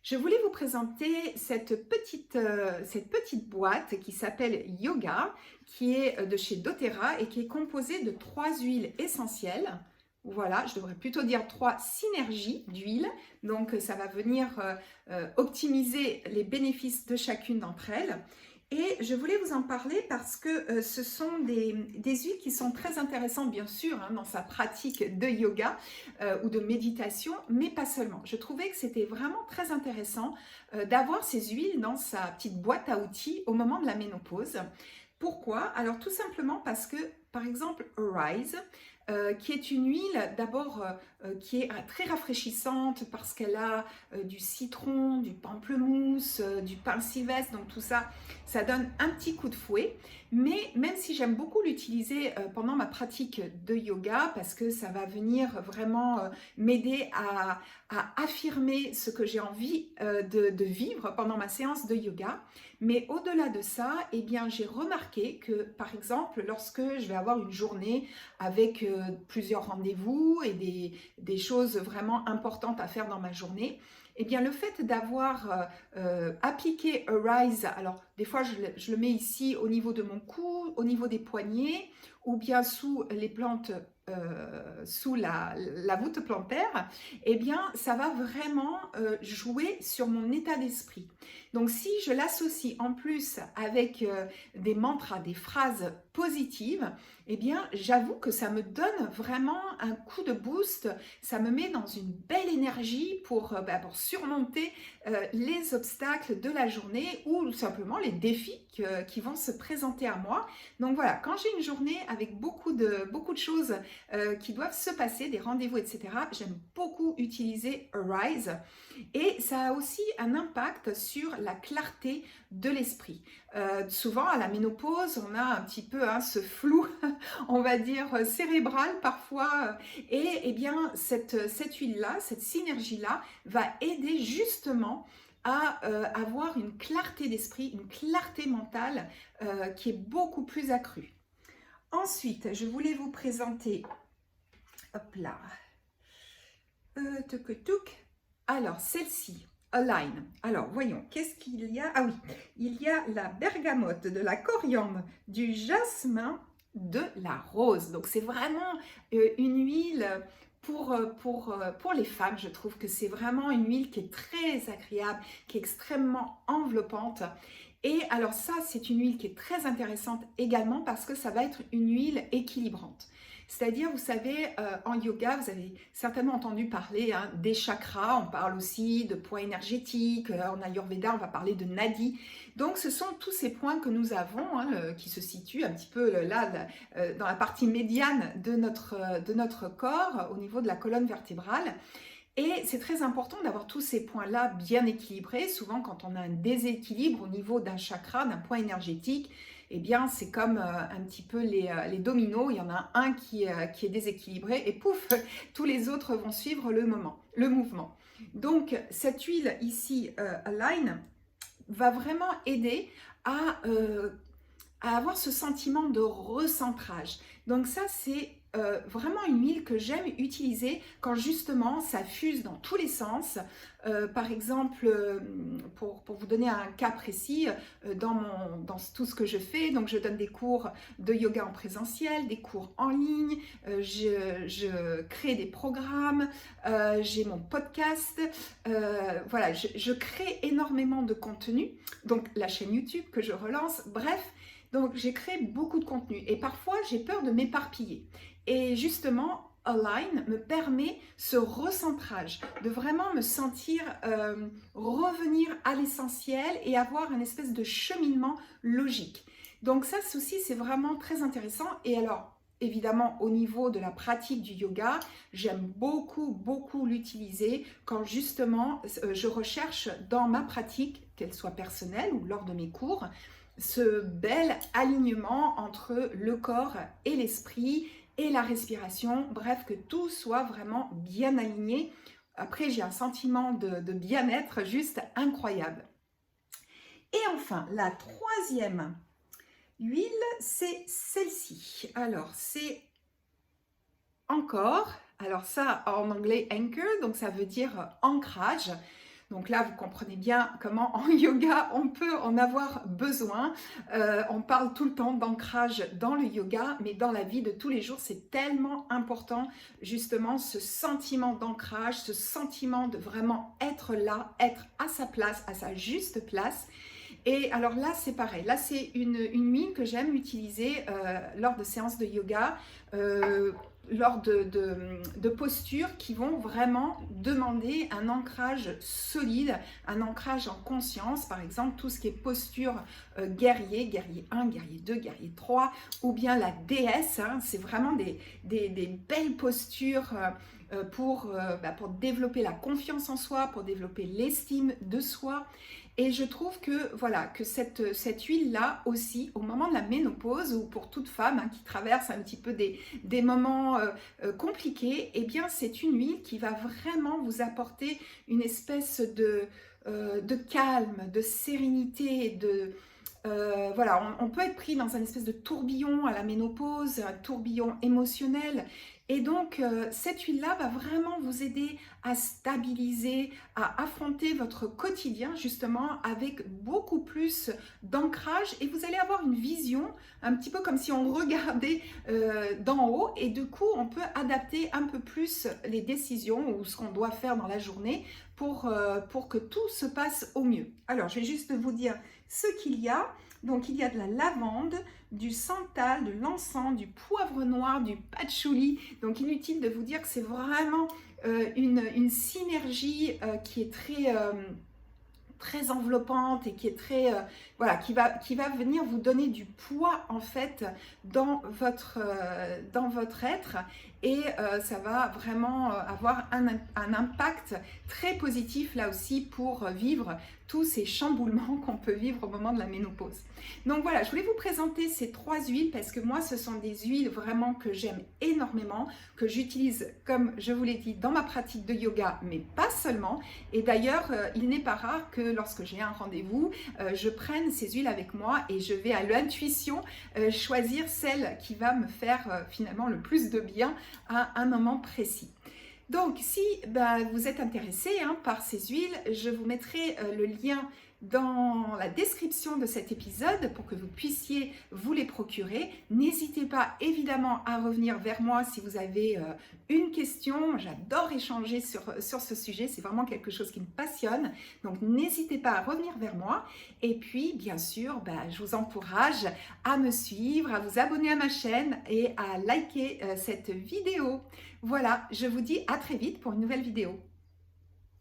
Je voulais vous présenter cette petite boîte qui s'appelle Yoga, qui est de chez doTERRA et qui est composée de 3 huiles essentielles. Voilà, je devrais plutôt dire 3 synergies d'huiles. Donc, ça va venir optimiser les bénéfices de chacune d'entre elles. Et je voulais vous en parler parce que ce sont des huiles qui sont très intéressantes, bien sûr, hein, dans sa pratique de yoga ou de méditation, mais pas seulement. Je trouvais que c'était vraiment très intéressant d'avoir ces huiles dans sa petite boîte à outils au moment de la ménopause. Pourquoi? Alors tout simplement parce que, par exemple, Arise, qui est une huile d'abord qui est très rafraîchissante parce qu'elle a du citron, du pamplemousse, du pain sylvestre, donc tout ça, ça donne un petit coup de fouet. Mais même si j'aime beaucoup l'utiliser pendant ma pratique de yoga, parce que ça va venir vraiment m'aider à affirmer ce que j'ai envie de vivre pendant ma séance de yoga. Mais au-delà de ça, eh bien, j'ai remarqué que, par exemple, lorsque je vais avoir une journée avec plusieurs rendez-vous et des choses vraiment importantes à faire dans ma journée, eh bien, le fait d'avoir appliqué Arise, alors des fois je le mets ici au niveau de mon cou, au niveau des poignets, ou bien sous les plantes, sous la voûte plantaire, eh bien, ça va vraiment jouer sur mon état d'esprit. Donc, si je l'associe en plus avec des mantras, des phrases positives, eh bien, j'avoue que ça me donne vraiment un coup de boost. Ça me met dans une belle énergie pour surmonter les obstacles de la journée ou simplement les défis qui vont se présenter à moi. Donc voilà, quand j'ai une journée avec beaucoup de choses qui doivent se passer, des rendez-vous, etc., j'aime beaucoup utiliser Arise. Et ça a aussi un impact sur la clarté de l'esprit. Souvent, à la ménopause, on a un petit peu ce flou, on va dire, cérébral parfois. Et eh bien, cette huile-là, cette synergie-là, va aider justement à avoir une clarté d'esprit, une clarté mentale qui est beaucoup plus accrue. Ensuite, je voulais vous présenter, hop là, tuc, tuc. Alors, celle-ci, Align. Alors, voyons, qu'est-ce qu'il y a? Ah oui, il y a la bergamote, de la coriandre, du jasmin, de la rose. Donc, c'est vraiment une huile pour les femmes. Je trouve que c'est vraiment une huile qui est très agréable, qui est extrêmement enveloppante. Et alors ça, c'est une huile qui est très intéressante également parce que ça va être une huile équilibrante. C'est-à-dire, vous savez, en yoga, vous avez certainement entendu parler des chakras, on parle aussi de points énergétiques, en Ayurveda, on va parler de nadi. Donc, ce sont tous ces points que nous avons, qui se situent un petit peu là, dans la partie médiane de notre corps, au niveau de la colonne vertébrale. Et c'est très important d'avoir tous ces points-là bien équilibrés. Souvent, quand on a un déséquilibre au niveau d'un chakra, d'un point énergétique, eh bien, c'est comme un petit peu les dominos. Il y en a un qui est déséquilibré et pouf, tous les autres vont suivre le mouvement. Donc, cette huile ici, Align, va vraiment aider à avoir ce sentiment de recentrage. Donc ça, c'est vraiment une huile que j'aime utiliser quand justement ça fuse dans tous les sens. Par exemple, pour vous donner un cas précis, dans tout ce que je fais, donc je donne des cours de yoga en présentiel, des cours en ligne, je crée des programmes, j'ai mon podcast, voilà, je crée énormément de contenu, donc la chaîne YouTube que je relance, bref. Donc, j'ai créé beaucoup de contenu et parfois, j'ai peur de m'éparpiller. Et justement, Align me permet ce recentrage, de vraiment me sentir revenir à l'essentiel et avoir une espèce de cheminement logique. Donc ça aussi, c'est vraiment très intéressant. Et alors, évidemment, au niveau de la pratique du yoga, j'aime beaucoup l'utiliser quand justement je recherche dans ma pratique, qu'elle soit personnelle ou lors de mes cours, ce bel alignement entre le corps et l'esprit et la respiration, bref, que tout soit vraiment bien aligné. Après, j'ai un sentiment de bien-être juste incroyable. Et enfin, la troisième huile, c'est celle-ci. Alors, c'est encore, alors ça en anglais anchor, donc ça veut dire ancrage. Donc là, vous comprenez bien comment en yoga, on peut en avoir besoin. On parle tout le temps d'ancrage dans le yoga, mais dans la vie de tous les jours, c'est tellement important, justement, ce sentiment d'ancrage, ce sentiment de vraiment être là, être à sa place, à sa juste place. Et alors là, c'est pareil. Là, c'est une huile que j'aime utiliser lors de séances de yoga, lors de postures qui vont vraiment demander un ancrage solide, un ancrage en conscience. Par exemple, tout ce qui est posture guerrier, guerrier 1, guerrier 2, guerrier 3, ou bien la déesse. Hein, c'est vraiment des belles postures pour développer la confiance en soi, pour développer l'estime de soi. Et je trouve que voilà, que cette huile-là aussi, au moment de la ménopause, ou pour toute femme hein, qui traverse un petit peu des moments compliqués, eh bien c'est une huile qui va vraiment vous apporter une espèce de calme, de sérénité, voilà, on peut être pris dans un espèce de tourbillon à la ménopause, un tourbillon émotionnel. Et donc, cette huile-là va vraiment vous aider à stabiliser, à affronter votre quotidien, justement, avec beaucoup plus d'ancrage. Et vous allez avoir une vision, un petit peu comme si on regardait d'en haut. Et du coup, on peut adapter un peu plus les décisions ou ce qu'on doit faire dans la journée pour que tout se passe au mieux. Alors, je vais juste vous dire ce qu'il y a. Donc, il y a de la lavande, du santal, de l'encens, du poivre noir, du patchouli. Donc, inutile de vous dire que c'est vraiment une synergie qui est très enveloppante et qui est voilà, qui va venir vous donner du poids en fait dans votre être, et ça va vraiment avoir un impact très positif là aussi pour vivre tous ces chamboulements qu'on peut vivre au moment de la ménopause. Donc voilà, je voulais vous présenter ces 3 huiles parce que moi ce sont des huiles vraiment que j'aime énormément, que j'utilise comme je vous l'ai dit dans ma pratique de yoga, mais pas seulement. Et d'ailleurs il n'est pas rare que lorsque j'ai un rendez-vous, je prenne ces huiles avec moi et je vais à l'intuition choisir celle qui va me faire finalement le plus de bien à un moment précis. Donc, si vous êtes intéressé par ces huiles, je vous mettrai le lien dans la description de cet épisode pour que vous puissiez vous les procurer. N'hésitez pas évidemment à revenir vers moi si vous avez une question. J'adore échanger sur ce sujet, c'est vraiment quelque chose qui me passionne. Donc n'hésitez pas à revenir vers moi. Et puis bien sûr, je vous encourage à me suivre, à vous abonner à ma chaîne et à liker cette vidéo. Voilà, je vous dis à très vite pour une nouvelle vidéo.